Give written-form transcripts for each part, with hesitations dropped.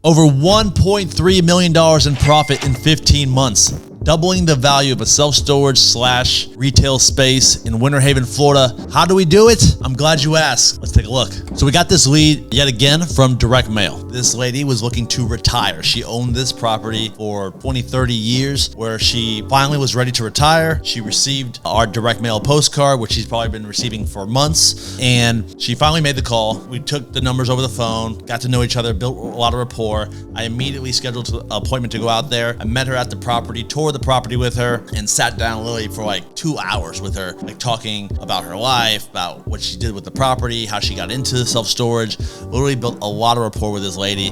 Over $1.3 million in profit in 15 months, doubling the value of a self-storage / retail space in Winter Haven, Florida. How do we do it? I'm glad you asked. Let's take a look. So we got this lead yet again from direct mail. This lady was looking to retire. She owned this property for 20, 30 years where she finally was ready to retire. She received our direct mail postcard, which she's probably been receiving for months. And she finally made the call. We took the numbers over the phone, got to know each other, built a lot of rapport. I immediately scheduled an appointment to go out there. I met her at the property, toured the property with her, and sat down literally for like 2 hours with her, like talking about her life, about what she did with the property, how she got into self-storage. Literally built a lot of rapport with this lady.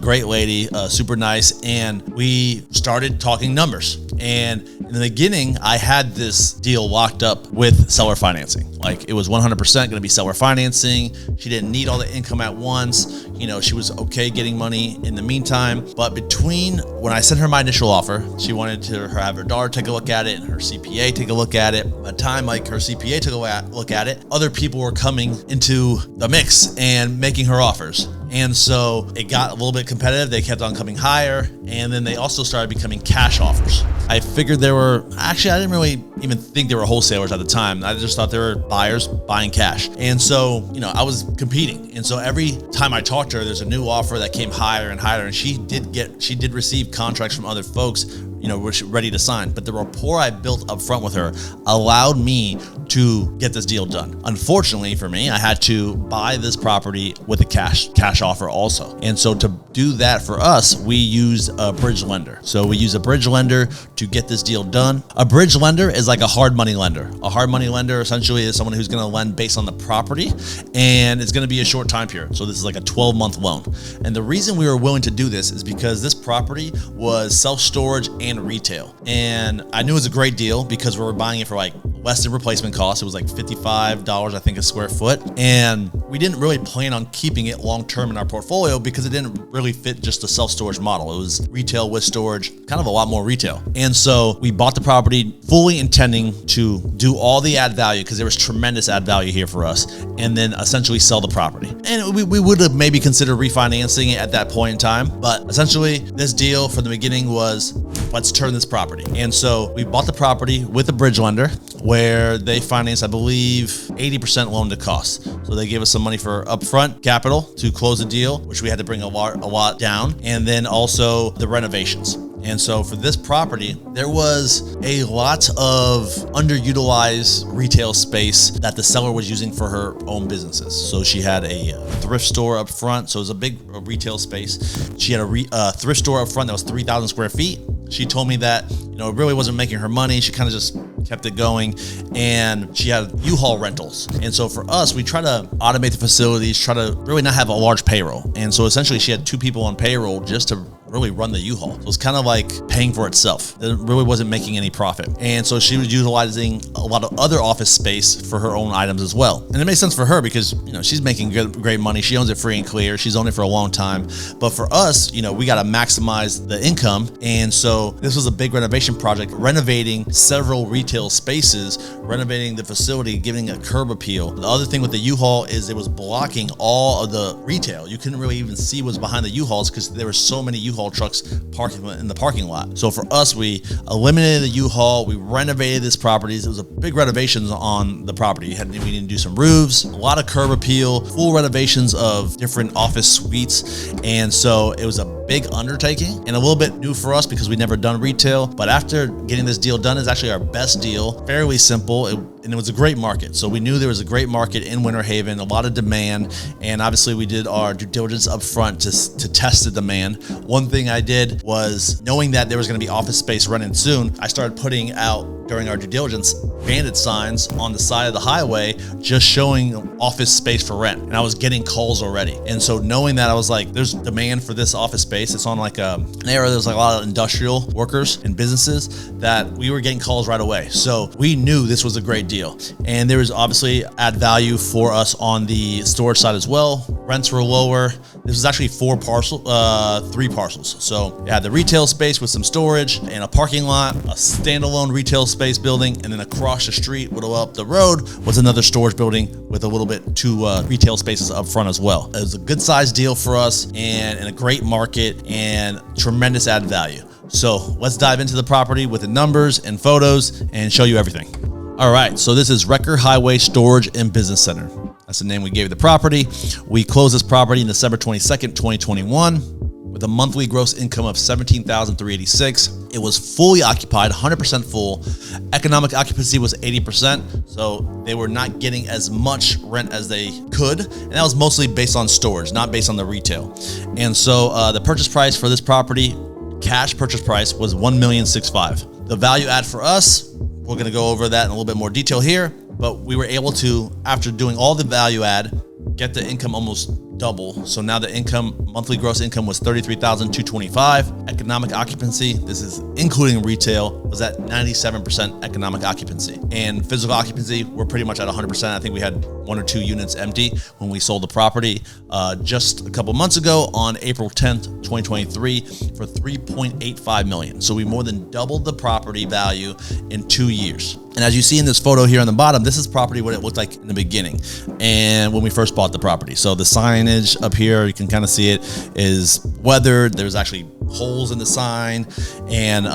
Great lady, super nice. And we started talking numbers. And in the beginning, I had this deal locked up with seller financing. Like it was 100% going to be seller financing. She didn't need all the income at once. You know, she was okay getting money in the meantime. But between when I sent her my initial offer, she wanted to have her daughter take a look at it and her CPA take a look at it. By the time like her CPA took a look at it, other people were coming into the mix and making her offers. And so it got a little bit competitive. They kept on coming higher. And then they also started becoming cash offers. I figured there were, actually, I didn't really even think they were wholesalers at the time. I just thought they were buyers buying cash. And so, you know, I was competing. And so every time I talked to her, there's a new offer that came higher and higher. And she did receive contracts from other folks, you know, were ready to sign. But the rapport I built up front with her allowed me to get this deal done. Unfortunately for me, I had to buy this property with a cash offer also. And so to do that for us, we used a bridge lender. So we use a bridge lender to get this deal done. A bridge lender is like a hard money lender. A hard money lender essentially is someone who's going to lend based on the property, and it's going to be a short time period. So this is like a 12-month loan. And the reason we were willing to do this is because this property was self-storage and retail. And I knew it was a great deal because we were buying it for like less than replacement cost. It was like $55, I think, a square foot. And we didn't really plan on keeping it long-term in our portfolio because it didn't really fit just a self-storage model. It was retail with storage, kind of a lot more retail. And so we bought the property fully intending to do all the add value because there was tremendous add value here for us, and then essentially sell the property. And we would have maybe considered refinancing it at that point in time. But essentially this deal from the beginning was, let's turn this property. And so we bought the property with a bridge lender where they financed, I believe, 80% loan to cost. So they gave us some money for upfront capital to close the deal, which we had to bring a lot down, and then also the renovations. And so for this property, there was a lot of underutilized retail space that the seller was using for her own businesses. So she had a thrift store up front. So it was a big retail space. She had a thrift store up front that was 3,000 square feet. She told me that, you know, it really wasn't making her money. She kind of just kept it going, and she had U-Haul rentals. And so for us, we try to automate the facilities, try to really not have a large payroll. And so essentially she had 2 people on payroll just to really run the U-Haul. So it's kind of like paying for itself. It really wasn't making any profit. And so she was utilizing a lot of other office space for her own items as well. And it makes sense for her because, you know, she's making great money. She owns it free and clear. She's owned it for a long time. But for us, you know, we got to maximize the income. And so this was a big renovation project, renovating several retail spaces, renovating the facility, giving a curb appeal. The other thing with the U-Haul is it was blocking all of the retail. You couldn't really even see what's behind the U-Hauls because there were so many U-Haul trucks parking in the parking lot. So for us, we eliminated the U-Haul. We renovated this property. It was a big renovations on the property. We needed to do some roofs, a lot of curb appeal, full renovations of different office suites. And so it was a big undertaking and a little bit new for us because we'd never done retail. But after getting this deal done, it's actually our best deal. Fairly simple. And it was a great market. So we knew there was a great market in Winter Haven, a lot of demand. And obviously we did our due diligence up front to test the demand. One thing I did was, knowing that there was going to be office space running soon, I started putting out during our due diligence bandit signs on the side of the highway, just showing office space for rent. And I was getting calls already. And so knowing that, I was like, there's demand for this office space. It's on like an area, there's like a lot of industrial workers and businesses that we were getting calls right away. So we knew this was a great deal. And there was obviously add value for us on the storage side as well. Rents were lower. This was actually 3 parcels. So it had the retail space with some storage and a parking lot, a standalone retail space building, and then across across the street, a little up the road, was another storage building with a little bit two retail spaces up front as well. It was a good size deal for us and in a great market and tremendous added value. So let's dive into the property with the numbers and photos and show you everything. All right, so this is Record Highway Storage and Business Center. That's the name we gave the property. We closed this property on December 22nd, 2021 with a monthly gross income of $17,386. It was fully occupied, 100% full. Economic occupancy was 80%, so they were not getting as much rent as they could, and that was mostly based on storage, not based on the retail. And so the purchase price for this property, cash purchase price, was $1,065,000. The value add for us, we're gonna go over that in a little bit more detail here, but we were able to, after doing all the value add, get the income almost double. So now the monthly gross income was $33,225. Economic occupancy, this is including retail, was at 97% economic occupancy. And physical occupancy, we're pretty much at 100%. I think we had 1 or 2 units empty when we sold the property just a couple months ago on April 10th, 2023 for $3.85 million. So we more than doubled the property value in 2 years. And as you see in this photo here on the bottom, this is property what it looked like in the beginning and when we first bought the property. So the signage up here, you can kind of see it, is weathered. There's actually holes in the sign, and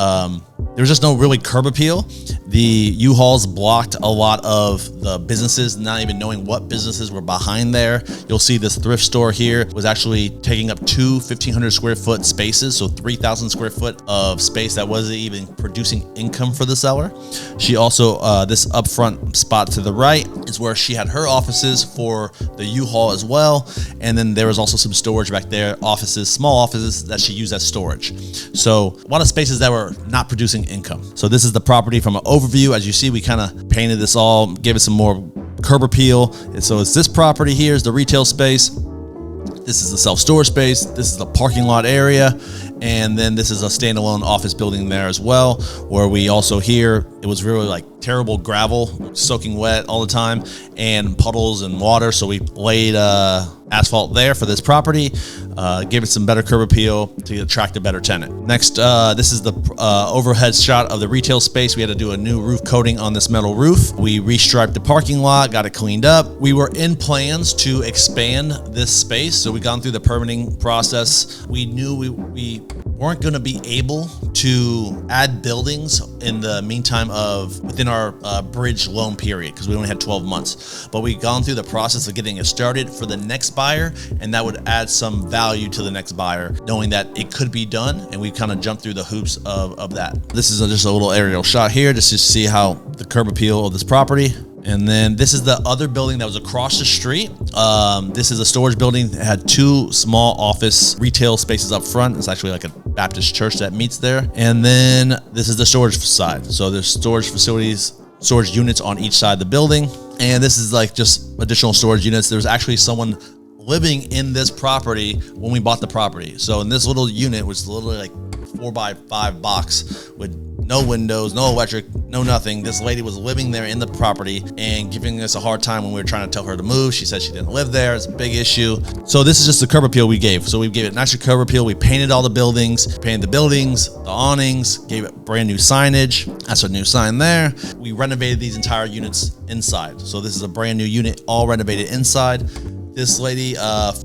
there's just no really curb appeal. The U-Hauls blocked a lot of the businesses, not even knowing what businesses were behind there. You'll see this thrift store here was actually taking up 2 1,500 square foot spaces, so 3,000 square foot of space that wasn't even producing income for the seller. She also, this upfront spot to the right is where she had her offices for the U-Haul as well. And then there was also some storage back there, offices, small offices that she used as storage. So a lot of spaces that were not producing income. So this is the property from an overview. As you see, we kind of painted this all, gave it some more curb appeal. And so it's this property here is the retail space. This is the self-storage space. This is the parking lot area. And then this is a standalone office building there as well, where we also here, it was really like terrible gravel, soaking wet all the time, and puddles and water. So we laid asphalt there for this property, gave it some better curb appeal to attract a better tenant. Next, this is the overhead shot of the retail space. We had to do a new roof coating on this metal roof. We restriped the parking lot, got it cleaned up. We were in plans to expand this space, so we gone through the permitting process. We knew we weren't going to be able to add buildings in the meantime of within our bridge loan period, because we only had 12 months. But we gone through the process of getting it started for the next buyer, and that would add some value to the next buyer, knowing that it could be done, and we kind of jumped through the hoops of that. This is just a little aerial shot here just to see how the curb appeal of this property. And then this is the other building that was across the street. This is a storage building that had 2 small office retail spaces up front. It's actually like a Baptist church that meets there. And then this is the storage side. So there's storage facilities, storage units on each side of the building. And this is like just additional storage units. There's actually someone living in this property when we bought the property. So in this little unit, which is literally like 4x5 box with no windows, no electric, no nothing. This lady was living there in the property and giving us a hard time when we were trying to tell her to move. She said she didn't live there. It's a big issue. So this is just the curb appeal we gave. So we gave it an extra curb appeal. We painted all the buildings, painted the buildings, the awnings, gave it brand new signage. That's a new sign there. We renovated these entire units inside. So this is a brand new unit, all renovated inside. This lady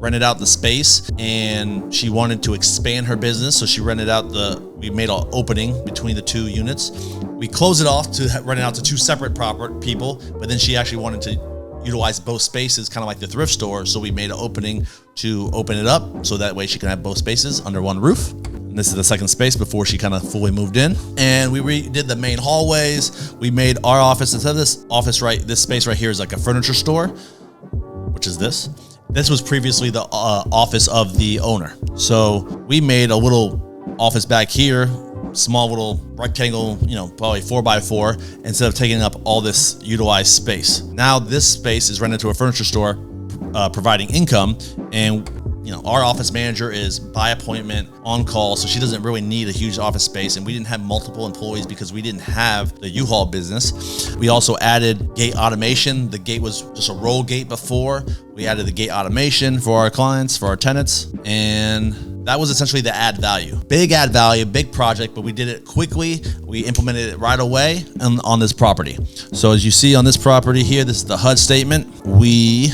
rented out the space and she wanted to expand her business. So she rented out we made an opening between the 2 units. We closed it off to rent it out to 2 separate people, but then she actually wanted to utilize both spaces, kind of like the thrift store. So we made an opening to open it up so that way she can have both spaces under one roof. And this is the second space before she kind of fully moved in. And we redid the main hallways. We made our office, instead of this space right here is like a furniture store, which is this. This was previously the office of the owner. So we made a little office back here, small little rectangle, probably 4x4, instead of taking up all this utilized space. Now this space is rented to a furniture store, providing income, and our office manager is by appointment on call, so she doesn't really need a huge office space. And we didn't have multiple employees because we didn't have the U-Haul business. We also added gate automation. The gate was just a roll gate before. We added the gate automation for our clients, for our tenants, and That was essentially the add value. Big add value, big project, but we did it quickly. We implemented it right away on this property. So as you see on this property here, this is the HUD statement. We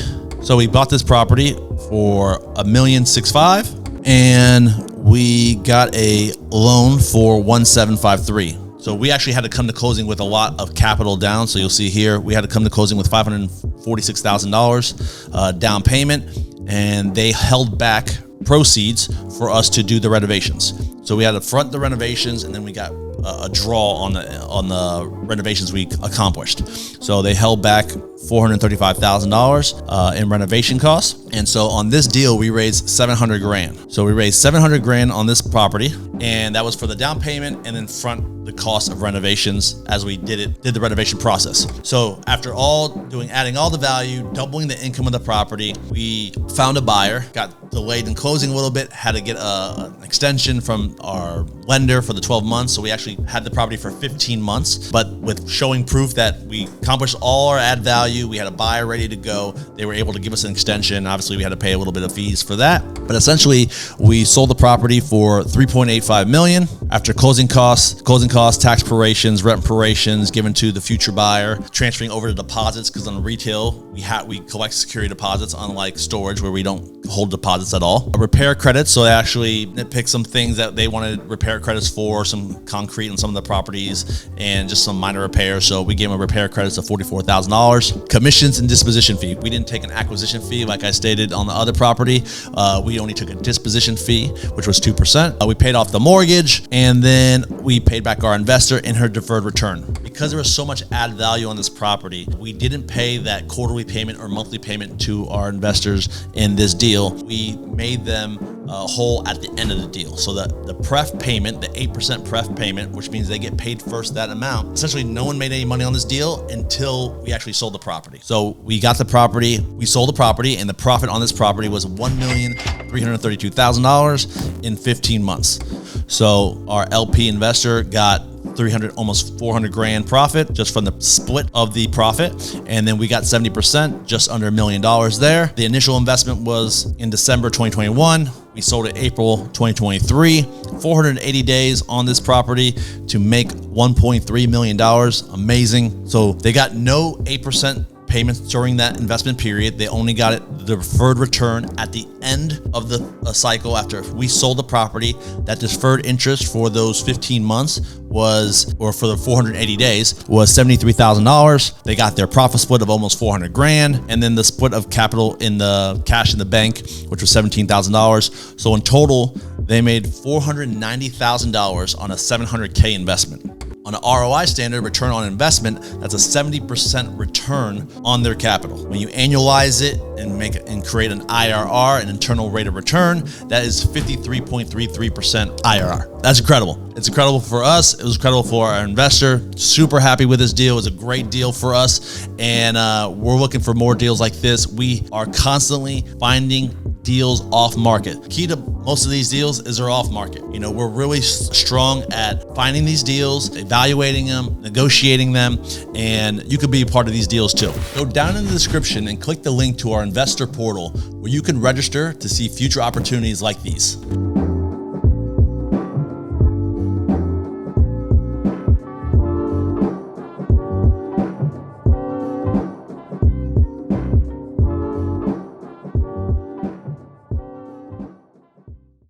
bought this property for $1,650,000 and we got a loan for $1,753. So we actually had to come to closing with a lot of capital down. So you'll see here, we had to come to closing with $546,000 down payment, and they held back proceeds for us to do the renovations. So we had to front the renovations, and then we got a draw on the renovations we accomplished. So they held back $435,000 in renovation costs. And so on this deal, we raised $700,000. So we raised $700,000 on this property, and that was for the down payment and then front the cost of renovations as we did the renovation process. So after adding all the value, doubling the income of the property, we found a buyer, got delayed in closing a little bit, had to get an extension from our lender for the 12 months. So we actually had the property for 15 months, but with showing proof that we accomplished all our add value, we had a buyer ready to go. They were able to give us an extension. Obviously, we had to pay a little bit of fees for that, but essentially we sold the property for $3.85 million after closing costs, tax prorations, rent prorations given to the future buyer, transferring over to deposits, because on retail we collect security deposits, unlike storage where we don't hold deposits at all. Repair credits, so they actually nitpicked some things that they wanted repair credits for, some concrete on some of the properties and just some minor repairs. So we gave them repair credits of $44,000. Commissions and disposition fee. We didn't take an acquisition fee like I stated on the other property. We only took a disposition fee, which was 2%. We paid off the mortgage, and then we paid back our investor in her deferred return. Because there was so much add value on this property, we didn't pay that quarterly payment or monthly payment to our investors in this deal. We made them whole at the end of the deal. So the pref payment, the 8% pref payment, which means they get paid first that amount. Essentially, no one made any money on this deal until we actually sold the property. So we got the property, we sold the property, and the profit on this property was $1,332,000 in 15 months. So our LP investor got almost $400,000 profit just from the split of the profit, and then we got 70%, just under $1 million there. The initial investment was in December 2021. We sold it April 2023. 480 days on this property to make $1.3 million. Amazing. So they got no 8% payments during that investment period. They only got the deferred return at the end of the cycle after we sold the property. That deferred interest for those 15 months for the 480 days was $73,000. They got their profit split of almost $400,000, and then the split of capital in the cash in the bank, which was $17,000. So in total, they made $490,000 on a $700K investment. On an ROI standard, return on investment, that's a 70% return on their capital. When you annualize it and create an IRR, an internal rate of return, that is 53.33% IRR. That's incredible. It's incredible for us. It was incredible for our investor. Super happy with this deal. It was a great deal for us, and we're looking for more deals like this. We are constantly finding deals off market. Key to most of these deals is they're off market. You know, we're really strong at finding these deals, evaluating them, negotiating them, and you could be a part of these deals too. Go down in the description and click the link to our investor portal where you can register to see future opportunities like these.